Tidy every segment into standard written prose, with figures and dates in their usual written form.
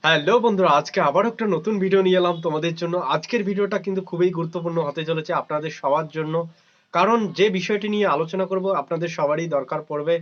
Hello বন্ধুরা, আজকে আবার একটা নতুন ভিডিও নিয়ে এলাম তোমাদের জন্য। আজকের ভিডিওটা কিন্তু খুবই গুরুত্বপূর্ণ হতে চলেছে আপনাদের সবার জন্য। কারণ যে বিষয়টি নিয়ে আলোচনা করব আপনাদের সবারই দরকার পড়বে।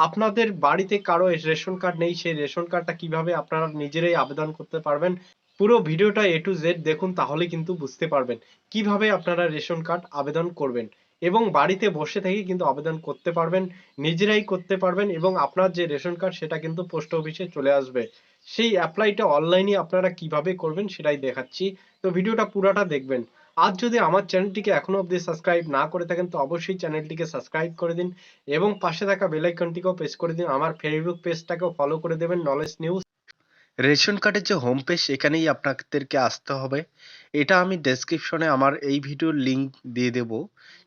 আপনাদের বাড়িতে কারো রেশন কার্ড নেই, সেই রেশন কার্ডটা কিভাবে আপনারা নিজেরাই আবেদন করতে পারবেন। পুরো ভিডিওটা এ টু জেড দেখুন, তাহলে কিন্তু বুঝতে পারবেন কিভাবে আপনারা রেশন কার্ড আবেদন করবেন। এবং বাড়িতে বসে থেকে কিন্তু আবেদন করতে পারবেন, নিজেরাই করতে পারবেন, এবং আপনার যে রেশন কার্ড সেটা কিন্তু পোস্ট অফিসে চলে আসবে। সেই অ্যাপ্লাইটা অনলাইনে আপনারা কিভাবে করবেন সেটাই দেখাচ্ছি। তো ভিডিওটা পুরাটা দেখবেন। আজ যদি আমার চ্যানেলটিকে এখনো অবধি সাবস্ক্রাইব না করে থাকেন তো অবশ্যই চ্যানেলটিকে সাবস্ক্রাইব করে দিন এবং পাশে থাকা বেল আইকনটিকেও প্রেস করে দিন। আমার ফেসবুক পেজটাকেও ফলো করে দেবেন, নলেজ নিউজ। রেশন কার্ডের যে হোম পেজ সেখানেই আপনাদেরকে আসতে হবে। এটা আমি ডেসক্রিপশনে আমার এই ভিডিওর লিংক দিয়ে দেব।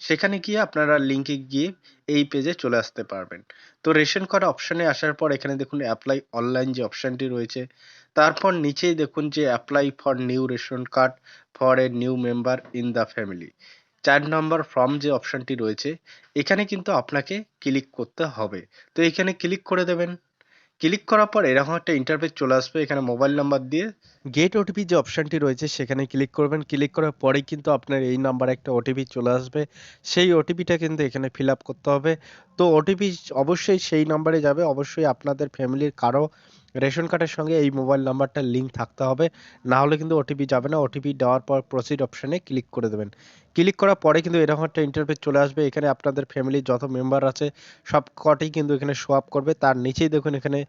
সেখানে গিয়ে আপনারা লিংকে গিয়ে এই পেজে চলে আসতে পারবেন। তো রেশন কার্ড অপশনে আসার পর এখানে দেখুন অ্যাপ্লাই অনলাইন যে অপশনটি রয়েছে, তারপর নিচেই দেখুন যে apply for new ration card for a new member in the family, ৪ number form যে অপশনটি রয়েছে এখানে কিন্তু আপনাকে ক্লিক করতে হবে। তো এখানে ক্লিক করে দেবেন। ক্লিক করার পর এরকম একটা ইন্টারফেস চলে আসবে। এখানে মোবাইল নাম্বার দিয়ে গেট ওটিপি যে অপশনটি রয়েছে সেখানে ক্লিক করবেন। ক্লিক করার পরেই কিন্তু আপনার এই নাম্বারে একটা ওটিপি চলে আসবে। সেই ওটিপিটা কিন্তু এখানে ফিল আপ করতে হবে। তো ওটিপি অবশ্যই সেই নাম্বারে যাবে। অবশ্যই আপনাদের ফ্যামিলির কারো রেশন কার্ডের সঙ্গে এই মোবাইল নাম্বারটার লিঙ্ক থাকতে হবে। না হলে কিন্তু ওটিপি যাবে না। ওটিপি দেওয়ার পর প্রসিড অপশনে ক্লিক করে দেবেন। ক্লিক করার পরে কিন্তু এরকম একটা ইন্টারফেস চলে আসবে। এখানে আপনাদের ফ্যামিলির যত মেম্বার আছে সব কটি কিন্তু এখানে শো আপ করবে। তার নিচেই দেখুন এখানে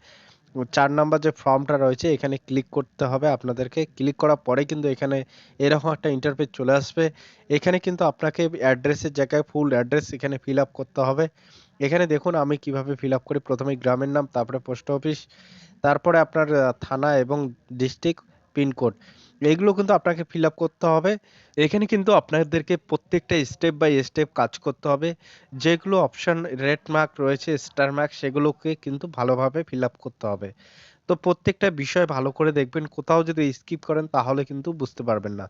৪ নাম্বার যে ফর্মটা রয়েছে এখানে ক্লিক করতে হবে আপনাদেরকে। ক্লিক করার পরে কিন্তু এখানে এরকম একটা ইন্টারফেস চলে আসবে। এখানে কিন্তু আপনাকে অ্যাড্রেসের জায়গায় ফুল অ্যাড্রেস এখানে ফিল আপ করতে হবে। এখানে দেখুন আমি কিভাবে ফিল আপ করি। প্রথমে গ্রামের নাম, তারপরে পোস্ট অফিস, তারপরে আপনার থানা এবং ডিস্ট্রিক্ট, পিনকোড, এইগুলো কিন্তু আপনাকে ফিল আপ করতে হবে। এখানে কিন্তু আপনাদেরকে প্রত্যেকটা স্টেপ বাই স্টেপ কাজ করতে হবে। যেগুলো অপশন রেড মার্ক রয়েছে, স্টার মার্ক, সেগুলোকে কিন্তু ভালোভাবে ফিল আপ করতে হবে। তো প্রত্যেকটা বিষয় ভালো করে দেখবেন। কোথাও যদি স্কিপ করেন তাহলে কিন্তু বুঝতে পারবেন না।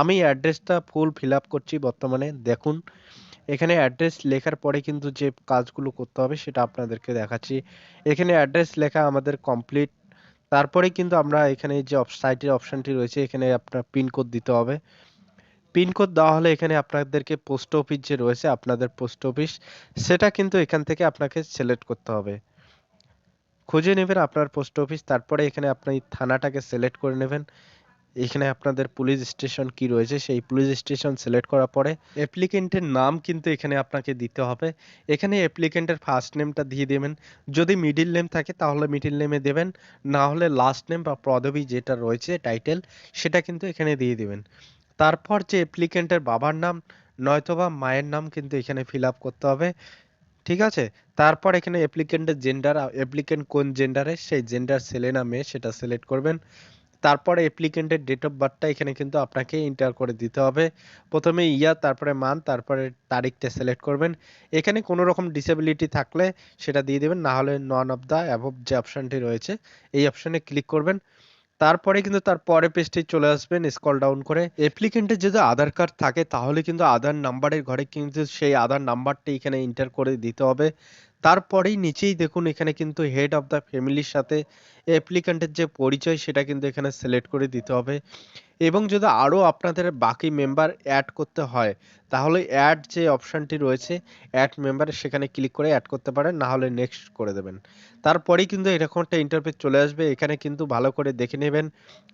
আমি অ্যাড্রেসটা ফুল ফিল আপ করছি বর্তমানে। দেখুন এখানে অ্যাড্রেস লেখার পরে কিন্তু যে কাজগুলো করতে হবে সেটা আপনাদেরকে দেখাচ্ছি। এখানে অ্যাড্রেস লেখা আমাদের কমপ্লিট। তারপরে কিন্তু আমরা এখানে যে সাইটের অপশনটি রয়েছে এখানে আপনার পিনকোড দিতে হবে। পিনকোড দেওয়া হলে এখানে আপনাদেরকে পোস্ট অফিস যে রয়েছে আপনাদের পোস্ট অফিস সেটা কিন্তু এখান থেকে আপনাকে সিলেক্ট করতে হবে। খুঁজে নেবেন আপনার পোস্ট অফিস, তারপরে এখানে আপনি থানাটাকে সিলেক্ট করে নেবেন। এখানে আপনাদের পুলিশ স্টেশন কি রয়েছে সেই পুলিশ স্টেশন সিলেক্ট করার পরে অ্যাপ্লিকেন্টের নাম কিন্তু এখানে আপনাকে দিতে হবে। এখানে অ্যাপ্লিকেন্টের ফার্স্ট নেমটা দিয়ে দেবেন। যদি মিডল নেম থাকে তাহলে মিডল নেমে দেবেন, না হলে লাস্ট নেম বা পদবি যেটা রয়েছে টাইটেল সেটা কিন্তু এখানে দিয়ে দিবেন। তারপর যে অ্যাপ্লিকেন্টের বাবার নাম নয়তোবা মায়ের নাম কিন্তু এখানে ফিল আপ করতে হবে। ঠিক আছে? তারপর এখানে অ্যাপ্লিকেন্টের জেন্ডার, অ্যাপ্লিকেন্ট কোন জেন্ডারের সেই জেন্ডার ছেলে না মেয়ে সেটা সিলেক্ট করবেন। তারপরে অ্যাপ্লিকেন্টের ডেট অফ বার্থটা এখানে কিন্তু আপনাকে এন্টার করে দিতে হবে। প্রথমে ইয়ার, তারপরে মান্থ, তারপরে তারিখটা সিলেক্ট করবেন। এখানে কোনো রকম ডিসেবিলিটি থাকলে সেটা দিয়ে দেবেন, না হলে নন অফ দ্য অ্যাবভ যে অপশনটি রয়েছে এই অপশনে ক্লিক করবেন। তারপরে কিন্তু তার পরের পেজটি চলে আসবেন স্ক্রল ডাউন করে। অ্যাপ্লিকেন্টের যদি আধার কার্ড থাকে তাহলে কিন্তু আধার নাম্বারের ঘরে কিন্তু সেই আধার নাম্বারটি এখানে এন্টার করে দিতে হবে। তারপরেই নিচেই দেখুন এখানে কিন্তু হেড অফ দ্য ফ্যামিলির সাথে অ্যাপ্লিকেন্টের যে পরিচয় সেটা কিন্তু এখানে সিলেক্ট করে দিতে হবে। এবং যদি আরও আপনাদের বাকি মেম্বার অ্যাড করতে হয় তাহলে অ্যাড যে অপশনটি রয়েছে অ্যাড মেম্বার সেখানে ক্লিক করে অ্যাড করতে পারেন, না হলে নেক্সট করে দেবেন। তারপরেই কিন্তু এরকম একটা ইন্টারফেস চলে আসবে। এখানে কিন্তু ভালো করে দেখে নেবেন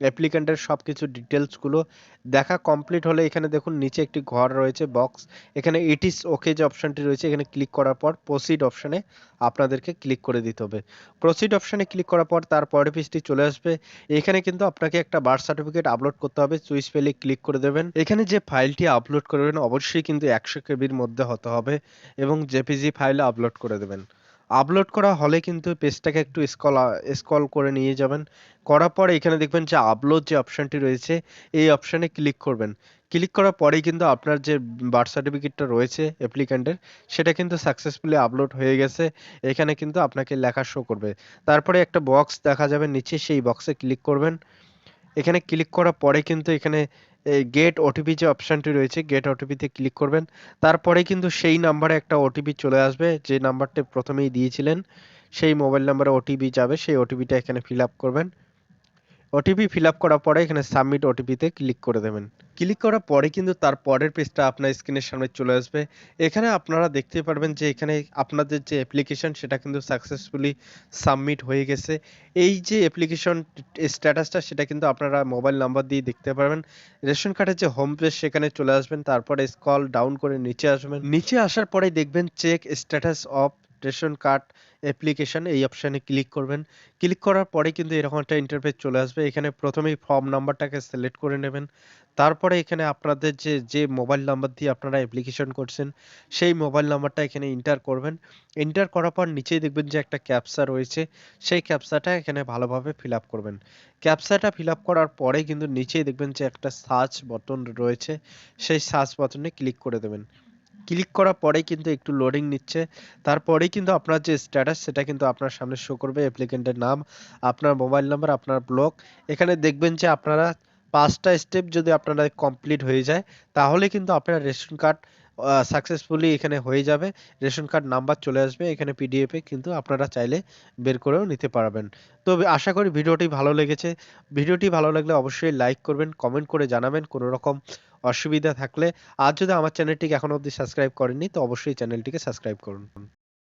অ্যাপ্লিকেন্টের সব কিছু ডিটেলসগুলো। দেখা কমপ্লিট হলে এখানে দেখুন নিচে একটি ঘর রয়েছে বক্স, এখানে ইট ইজ ওকে যে অপশনটি রয়েছে এখানে ক্লিক করার পর প্রসিড অপশনে আপনাদেরকে ক্লিক করে দিতে হবে। প্রসিড অপশনে ক্লিক করার পর তার পরের পেজটি চলে আসবে। এখানে কিন্তু আপনাকে একটা বার্থ সার্টিফিকেট আপলোড করতে হবে। চুইস পেলে ক্লিক করে দেবেন। এখানে যে ফাইলটি আপলোড করবেন অবশ্যই কিন্তু 100 কেবির মধ্যে হতে হবে এবং জেপিজি ফাইলে আপলোড করে দেবেন। আপলোড করা হলে কিন্তু পেজটাকে একটু স্ক্রল করে নিয়ে যাবেন। করার পরে এখানে দেখবেন যে আপলোড যে অপশনটি রয়েছে এই অপশনে ক্লিক করবেন। ক্লিক করার পরেই কিন্তু আপনার যে বার্থ সার্টিফিকেটটা রয়েছে অ্যাপ্লিক্যান্টের সেটা কিন্তু সাকসেসফুলি আপলোড হয়ে গেছে। এখানে কিন্তু আপনাকে লেখা শো করবে। তারপরে একটা বক্স দেখা যাবে নিচে, সেই বক্সে ক্লিক করবেন। এখানে ক্লিক করার পরে কিন্তু এখানে এই গেট ওটিপি যে অপশনটি রয়েছে গেট ওটিপিতে ক্লিক করবেন। তারপরে কিন্তু সেই নাম্বারে একটা ওটিপি চলে আসবে যে নাম্বারটা প্রথমেই দিয়েছিলেন, সেই মোবাইল নাম্বারে ওটিপি যাবে, সেই ওটিপিটা এখানে ফিল আপ করবেন। ওটিপি ফিল আপ করার পরে এখানে সাবমিট ওটিপিতে ক্লিক করে দেবেন। ক্লিক করার পরে কিন্তু তার পরের পেজটা আপনার স্ক্রিনের সামনে চলে আসবে। এখানে আপনারা দেখতে পারবেন যে এখানে আপনাদের যে অ্যাপ্লিকেশন সেটা কিন্তু সাকসেসফুলি সাবমিট হয়ে গেছে। এই যে অ্যাপ্লিকেশন স্ট্যাটাসটা সেটা কিন্তু আপনারা মোবাইল নাম্বার দিয়ে দেখতে পারবেন। রেশন কার্ডের যে হোম পেজ সেখানে চলে আসবেন, তারপরে স্ক্রল ডাউন করে নিচে আসবেন। নিচে আসার পরেই দেখবেন check status of ration card application, এই অপশানে ক্লিক করবেন। ক্লিক করার পরে কিন্তু এরকম একটা ইন্টারফেস চলে আসবে। এখানে প্রথমেই ফর্ম নাম্বারটাকে সিলেক্ট করে নেবেন। তারপরে এখানে আপনাদের যে মোবাইল নাম্বার দিয়ে আপনারা অ্যাপ্লিকেশন করছেন সেই মোবাইল নাম্বারটা এখানে এন্টার করবেন। এন্টার করার পর নিচেই দেখবেন যে একটা ক্যাপচা রয়েছে, সেই ক্যাপচাটা এখানে ভালোভাবে ফিল আপ করবেন। ক্যাপচাটা ফিল আপ করার পরে কিন্তু নিচেই দেখবেন যে একটা সার্চ বাটন রয়েছে, সেই সার্চ বাটনে ক্লিক করে দেবেন। ক্লিক করার পরেই কিন্তু একটু লোডিং নিচ্ছে, তারপরেই কিন্তু আপনার যে স্ট্যাটাস সেটা কিন্তু আপনার সামনে শো করবে। অ্যাপ্লিকেন্টের নাম, আপনার মোবাইল নাম্বার, আপনার ব্লক। এখানে দেখবেন যে আপনারা 5টা স্টেপ যদি আপনারা কমপ্লিট হয়ে যায় তাহলে কিন্তু আপনার রেশন কার্ড সাকসেসফুলি এখানে হয়ে যাবে। রেশন কার্ড নাম্বার চলে আসবে এখানে পিডিএফে, কিন্তু আপনারা চাইলে বের করেও নিতে পারবেন। তো আশা করি ভিডিওটি ভালো লেগেছে। ভিডিওটি ভালো লাগলে অবশ্যই লাইক করবেন, কমেন্ট করে জানাবেন কোনো রকম অসুবিধা থাকলে। আর যদি আমার চ্যানেলটিকে এখনো অবধি সাবস্ক্রাইব করেননি তো অবশ্যই চ্যানেলটিকে সাবস্ক্রাইব করুন।